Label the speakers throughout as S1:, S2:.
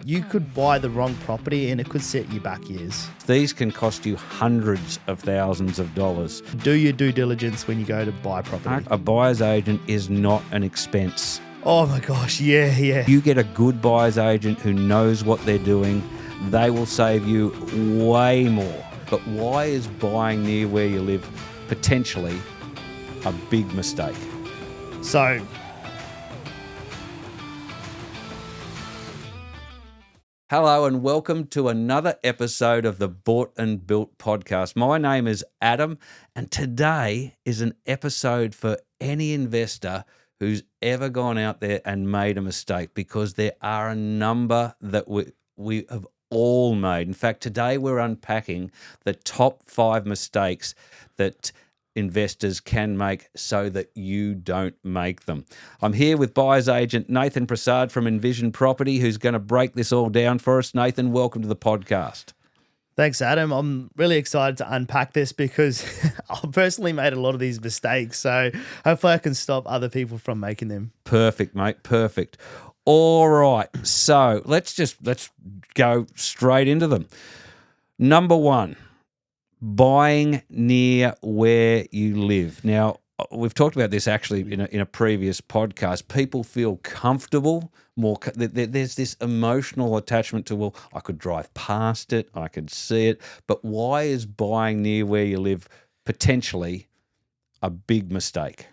S1: you could buy the wrong property and it could set you back years.
S2: These can cost you hundreds of thousands of dollars.
S1: Do your due diligence when you go to buy property.
S2: A buyer's agent is not an expense.
S1: Oh my gosh, yeah.
S2: You get a good buyer's agent who knows what they're doing, they will save you way more. But why is buying near where you live potentially a big mistake?
S1: So,
S2: hello and welcome to another episode of the Bought and Built podcast. My name is Adam, and today is an episode for any investor who's ever gone out there and made a mistake, because there are a number that we have all made. In fact, today we're unpacking the top 5 mistakes that investors can make so that you don't make them. I'm here with buyer's agent Nathan Prasad from Envision Property, who's going to break this all down for us. Nathan, welcome to the podcast.
S1: thanks, Adam. I'm really excited to unpack this because I've personally made a lot of these mistakes. So hopefully I can stop other people from making them.
S2: Perfect, mate. Perfect. All right. So let's go straight into them. Number 1, buying near where you live. Now, we've talked about this actually in a previous podcast. People feel comfortable more. There's this emotional attachment to, well, I could drive past it, I could see it. But why is buying near where you live potentially a big mistake?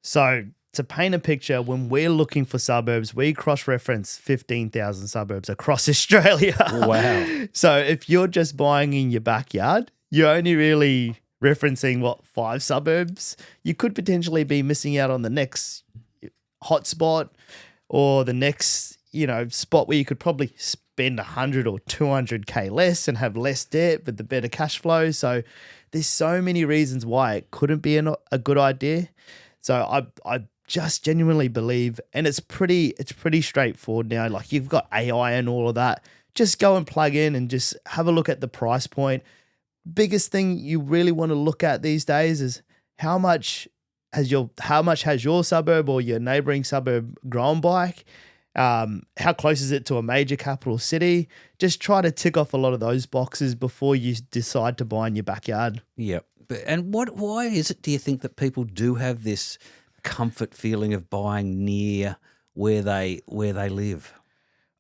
S1: So to paint a picture, when we're looking for suburbs, we cross-reference 15,000 suburbs across Australia.
S2: Wow.
S1: So if you're just buying in your backyard, you're only really referencing, 5 suburbs. You could potentially be missing out on the next hotspot or the next, spot where you could probably spend 100 or 200K less and have less debt with the better cash flow. So there's so many reasons why it couldn't be a good idea. So I just genuinely believe, and it's pretty straightforward now. Like, you've got AI and all of that. Just go and plug in and just have a look at the price point. Biggest thing you really want to look at these days is how much has your suburb or your neighboring suburb grown by? How close is it to a major capital city? Just try to tick off a lot of those boxes before you decide to buy in your backyard.
S2: Yep. And why is it, do you think, that people do have this comfort feeling of buying near where they live?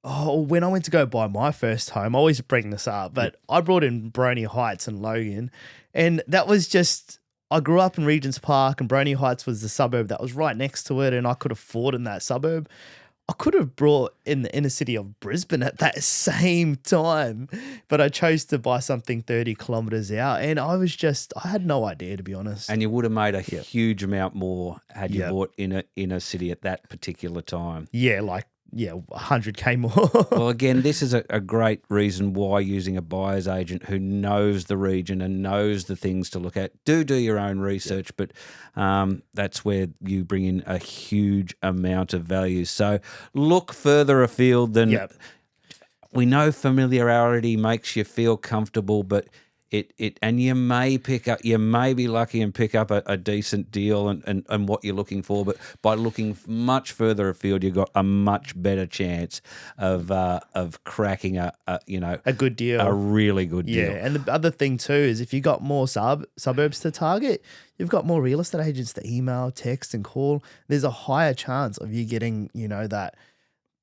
S1: Oh, when I went to go buy my first home, I always bring this up, but I brought in Bronte Heights and Logan, and that was just, I grew up in Regent's Park, and Bronte Heights was the suburb that was right next to it, and I could afford in that suburb. I could have brought in the inner city of Brisbane at that same time, but I chose to buy something 30 kilometres out, and I had no idea, to be honest.
S2: And you would have made a huge amount more had you bought in a city at that particular time.
S1: Yeah, 100K more.
S2: Well, again, this is a great reason why using a buyer's agent who knows the region and knows the things to look at. Do your own research, but that's where you bring in a huge amount of value. So look further afield than we know. Familiarity makes you feel comfortable, but and you may be lucky and pick up a decent deal and what you're looking for, but by looking much further afield, you've got a much better chance of cracking a
S1: good deal,
S2: a really good deal.
S1: Yeah, and the other thing too is if you got more suburbs to target, you've got more real estate agents to email, text, and call. There's a higher chance of you getting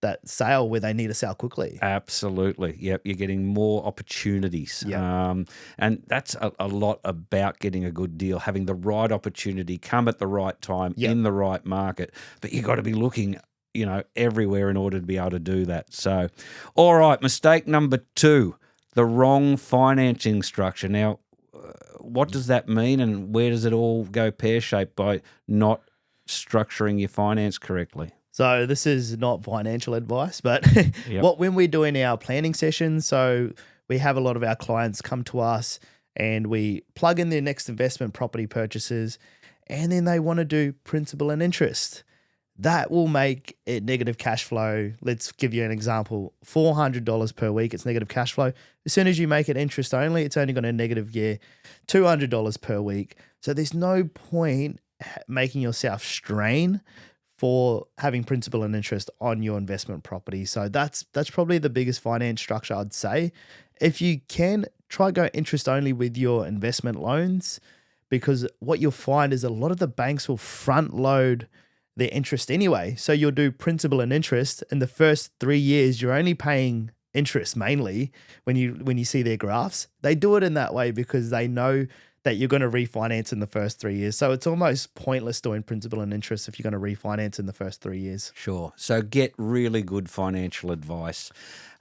S1: that sale where they need to sell quickly.
S2: Absolutely. Yep. You're getting more opportunities.
S1: Yep.
S2: And that's a lot about getting a good deal, having the right opportunity, come at the right time, in the right market. But you've got to be looking, everywhere in order to be able to do that. So, all right, mistake number 2, the wrong financing structure. Now, what does that mean, and where does it all go pear-shaped by not structuring your finance correctly?
S1: So this is not financial advice, but when we're doing our planning sessions, so we have a lot of our clients come to us and we plug in their next investment property purchases, and then they want to do principal and interest. That will make it negative cash flow. Let's give you an example. $400 per week, it's negative cash flow. As soon as you make it interest only, it's only going to negative $200 per week. So there's no point making yourself strain for having principal and interest on your investment property. So that's probably the biggest finance structure I'd say. If you can, try go interest only with your investment loans, because what you'll find is a lot of the banks will front load their interest anyway. So you'll do principal and interest in the first 3 years. You're only paying interest mainly when you see their graphs. They do it in that way because they know that you're going to refinance in the first 3 years. So it's almost pointless doing principal and interest if you're going to refinance in the first 3 years.
S2: Sure. So get really good financial advice,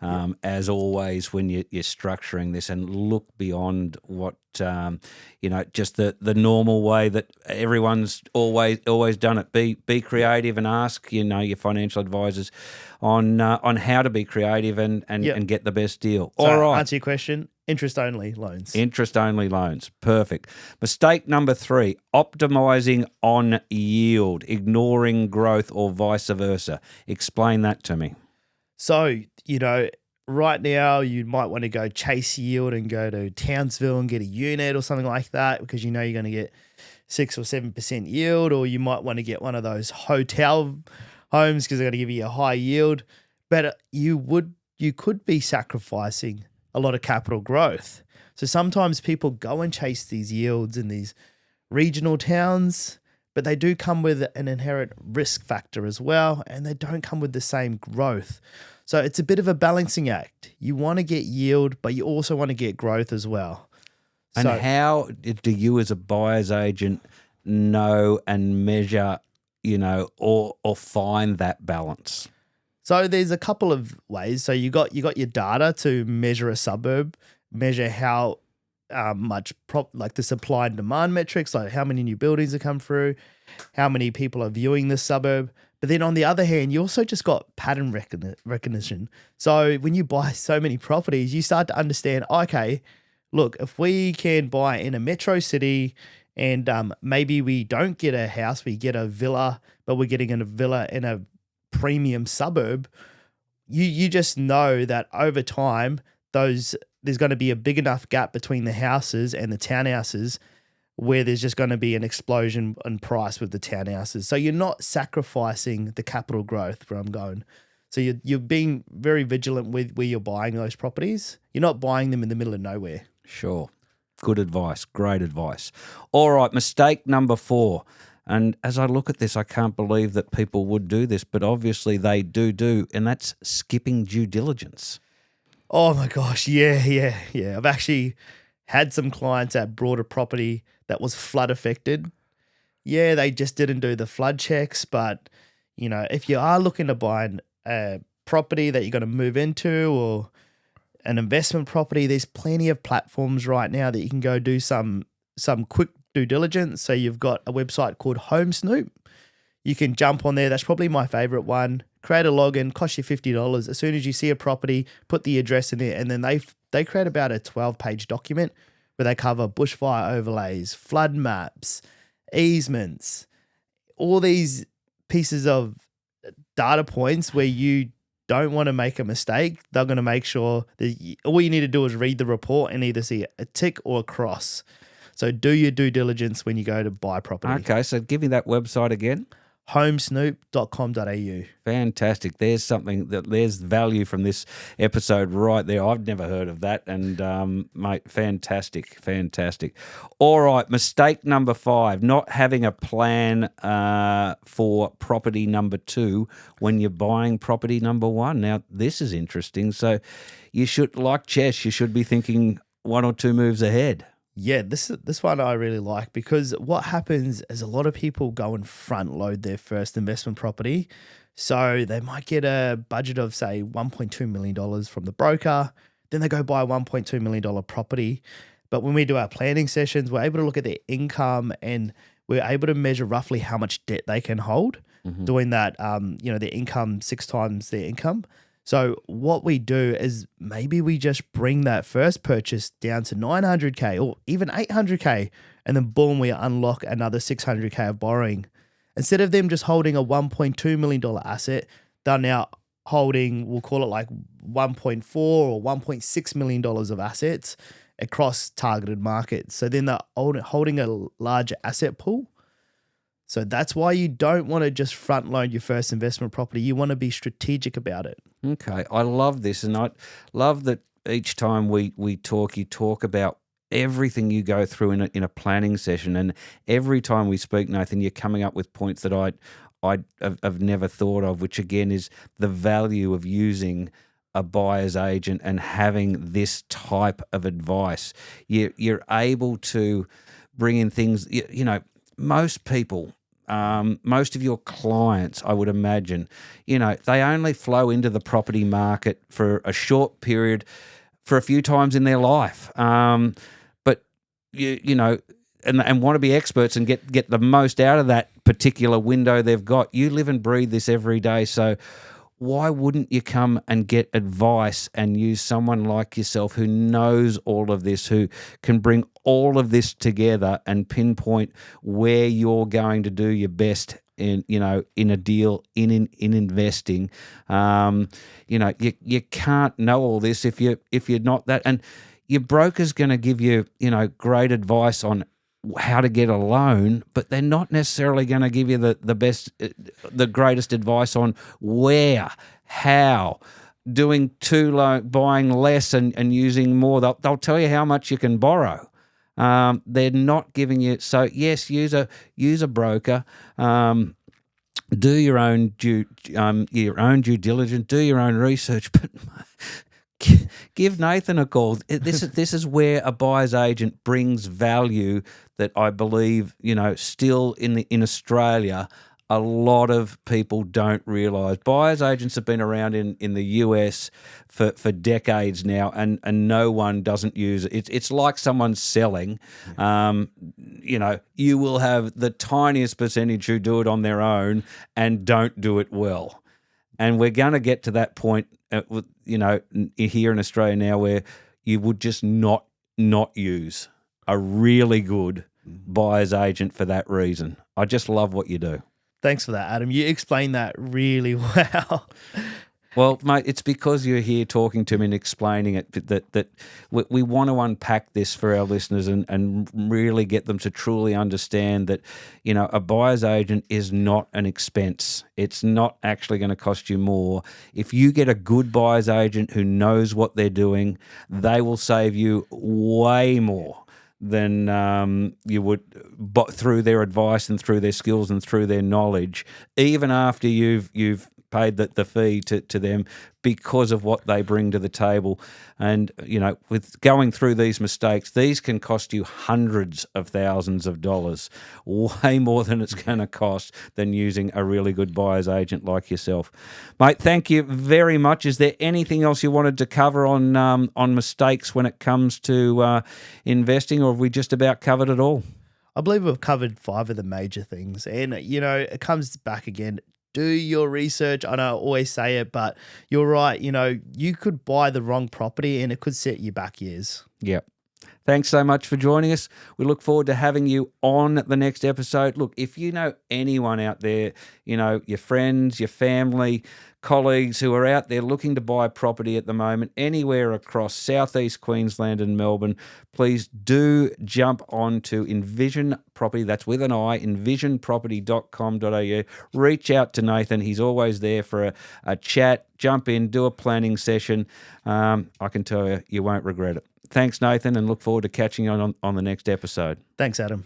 S2: as always, when you're structuring this, and look beyond what, just the normal way that everyone's always done it. Be creative and ask, your financial advisors on how to be creative and get the best deal.
S1: So
S2: All right.
S1: Answer your question. Interest only loans.
S2: Interest only loans. Perfect. Mistake number 3, optimizing on yield, ignoring growth or vice versa. Explain that to me.
S1: So, right now you might want to go chase yield and go to Townsville and get a unit or something like that because you're going to get 6 or 7% yield, or you might want to get one of those hotel homes because they're going to give you a high yield. But you could be sacrificing a lot of capital growth. So sometimes people go and chase these yields in these regional towns, but they do come with an inherent risk factor as well, and they don't come with the same growth. So it's a bit of a balancing act. You want to get yield, but you also want to get growth as well.
S2: And how do you as a buyer's agent know and measure, or find that balance?
S1: So there's a couple of ways. So you got your data to measure a suburb, measure how much like the supply and demand metrics, like how many new buildings have come through, how many people are viewing this suburb. But then on the other hand, you also just got pattern recognition. So when you buy so many properties, you start to understand, okay, look, if we can buy in a metro city and maybe we don't get a house, we get a villa, but we're getting a villa in a premium suburb, you just know that over time there's going to be a big enough gap between the houses and the townhouses where there's just going to be an explosion in price with the townhouses. So you're not sacrificing the capital growth where I'm going. So you're being very vigilant with where you're buying those properties. You're not buying them in the middle of nowhere.
S2: Sure. Good advice. Great advice. All right. Mistake number 4. And as I look at this, I can't believe that people would do this, but obviously they do, and that's skipping due diligence.
S1: Oh my gosh, yeah. I've actually had some clients that brought a property that was flood affected. Yeah, they just didn't do the flood checks, but if you are looking to buy a property that you're going to move into or an investment property, there's plenty of platforms right now that you can go do some quick due diligence. So you've got a website called Home Snoop. You can jump on there. That's probably my favorite one. Create a login, cost you $50. As soon as you see a property, put the address in there, and then they create about a 12-page document where they cover bushfire overlays, flood maps, easements, all these pieces of data points where you don't want to make a mistake. They're going to make sure that all you need to do is read the report and either see a tick or a cross. So do your due diligence when you go to buy property.
S2: Okay, so give me that website again.
S1: homesnoop.com.au.
S2: Fantastic. There's value from this episode right there. I've never heard of that. And, mate, fantastic. All right, mistake number 5, not having a plan for property number 2 when you're buying property number 1. Now, this is interesting. So you should, like chess, you should be thinking 1 or 2 moves ahead.
S1: Yeah, this one I really like, because what happens is a lot of people go and front load their first investment property. So they might get a budget of, say, $1.2 million from the broker. Then they go buy a $1.2 million property. But when we do our planning sessions, we're able to look at their income and we're able to measure roughly how much debt they can hold, doing that, their income 6 times their income. So what we do is maybe we just bring that first purchase down to $900K or even $800K, and then boom, we unlock another $600K of borrowing. Instead of them just holding a $1.2 million asset, they're now holding, we'll call it like $1.4 or $1.6 million of assets across targeted markets. So then they're holding a larger asset pool. So that's why you don't want to just front load your first investment property. You want to be strategic about it.
S2: Okay, I love this, and I love that each time we talk, you talk about everything you go through in a planning session, and every time we speak, Nathan, you're coming up with points that I've never thought of, which again is the value of using a buyer's agent and having this type of advice. You're able to bring in things, most people, most of your clients, I would imagine, they only flow into the property market for a short period, for a few times in their life. But and want to be experts and get the most out of that particular window they've got. You live and breathe this every day, so why wouldn't you come and get advice and use someone like yourself who knows all of this, who can bring all of this together and pinpoint where you're going to do your best in a deal, in investing. You can't know all this if you're not that. And your broker's going to give you great advice on how to get a loan, but they're not necessarily going to give you the greatest advice on where, how, doing too low, buying less and using more. They'll tell you how much you can borrow. They're not giving you. So yes, use a broker. Do your own due diligence. Do your own research, but give Nathan a call. This is where a buyer's agent brings value that I believe, still in Australia, a lot of people don't realise. Buyer's agents have been around in the US for decades now, and no one doesn't use it. It's like someone's selling. You will have the tiniest percentage who do it on their own and don't do it well. And we're going to get to that point, here in Australia now, where you would just not use a really good buyer's agent for that reason. I just love what you do.
S1: Thanks for that, Adam. You explained that really well.
S2: Well, mate, it's because you're here talking to me and explaining it that we want to unpack this for our listeners and really get them to truly understand that, a buyer's agent is not an expense. It's not actually going to cost you more. If you get a good buyer's agent who knows what they're doing, they will save you way more than you would, but through their advice and through their skills and through their knowledge, even after you've paid the fee to them, because of what they bring to the table. And, with going through these mistakes, these can cost you hundreds of thousands of dollars, way more than it's going to cost than using a really good buyer's agent like yourself. Mate, thank you very much. Is there anything else you wanted to cover on mistakes when it comes to investing, or have we just about covered it all?
S1: I believe we've covered 5 of the major things. And, it comes back again. Do your research. I know I always say it, but you're right. You could buy the wrong property and it could set you back years.
S2: Yep. Thanks so much for joining us. We look forward to having you on the next episode. Look, if you know anyone out there, your friends, your family, colleagues who are out there looking to buy property at the moment, anywhere across southeast Queensland and Melbourne, please do jump on to Envision Property. That's with an I, envisionproperty.com.au. Reach out to Nathan. He's always there for a chat. Jump in, do a planning session. I can tell you won't regret it. Thanks, Nathan, and look forward to catching you on the next episode.
S1: Thanks, Adam.